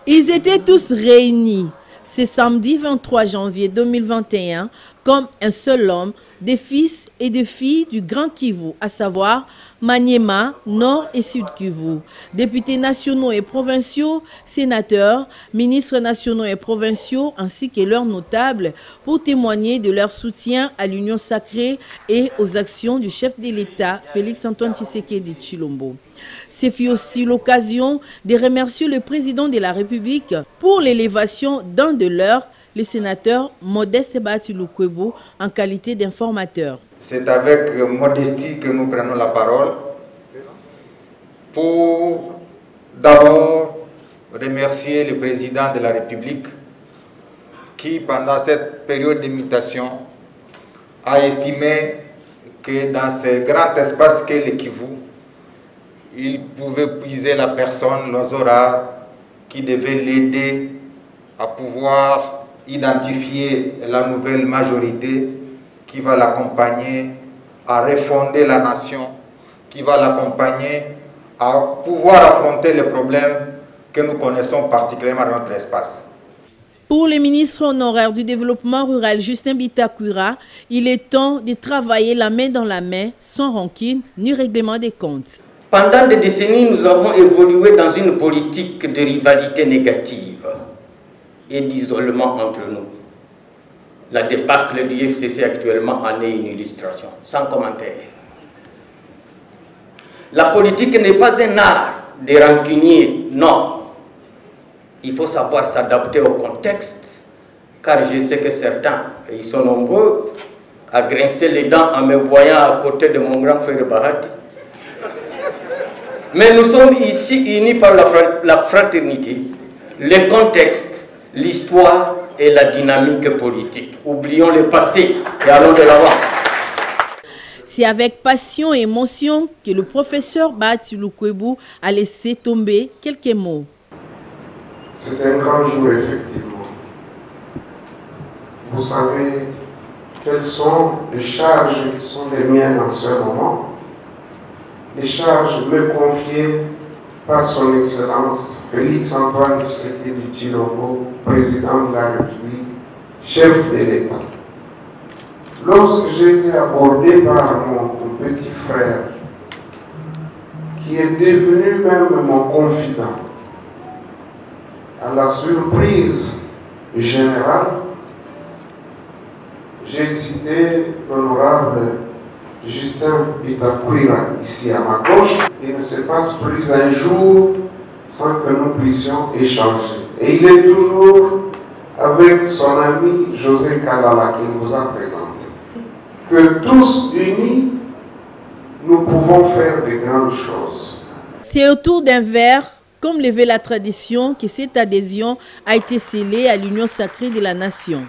Ils étaient tous réunis ce samedi 23 janvier 2021 comme un seul homme, des fils et des filles du Grand Kivu, à savoir Maniema, Nord et Sud Kivu, députés nationaux et provinciaux, sénateurs, ministres nationaux et provinciaux, ainsi que leurs notables, pour témoigner de leur soutien à l'Union sacrée et aux actions du chef de l'État, Félix-Antoine Tshisekedi Tshilombo. Ce fut aussi l'occasion de remercier le président de la République pour l'élévation d'un de leurs, le sénateur Modeste Bahati-Lukwebo, en qualité d'informateur. C'est avec modestie que nous prenons la parole pour d'abord remercier le président de la République qui, pendant cette période de mutation, a estimé que dans ce grand espace qu'est le Kivu, il pouvait puiser la personne, Lozora, qui devait l'aider à pouvoir identifier la nouvelle majorité qui va l'accompagner à refonder la nation, qui va l'accompagner à pouvoir affronter les problèmes que nous connaissons particulièrement dans notre espace. Pour le ministre honoraire du développement rural Justin Bitakura, il est temps de travailler la main dans la main, sans rancune ni règlement des comptes. Pendant des décennies, nous avons évolué dans une politique de rivalité négative et d'isolement entre nous. La débâcle du FCC actuellement en est une illustration, sans commentaire. La politique n'est pas un art de rancunier, non. Il faut savoir s'adapter au contexte, car je sais que certains, et ils sont nombreux, à grincer les dents en me voyant à côté de mon grand frère Bahati. Mais nous sommes ici unis par la fraternité, le contexte, l'histoire et la dynamique politique. Oublions le passé et allons de l'avant. C'est avec passion et émotion que le professeur Bahati-Lukwebo a laissé tomber quelques mots. C'est un grand jour, effectivement. Vous savez quelles sont les charges qui sont les miennes en ce moment. Les charges me confiées par son Excellence Félix-Antoine Tshisekedi Tshilombo, président de la République, chef de l'État. Lorsque j'ai été abordé par mon petit frère, qui est devenu même mon confident, à la surprise générale, j'ai cité l'honorable Justin Bitakura ici à ma gauche. Il ne se passe plus un jour sans que nous puissions échanger. Et il est toujours avec son ami José Kalala qu'il nous a présenté. Que tous unis, nous pouvons faire de grandes choses. C'est autour d'un verre, comme le veut la tradition, que cette adhésion a été scellée à l'union sacrée de la nation.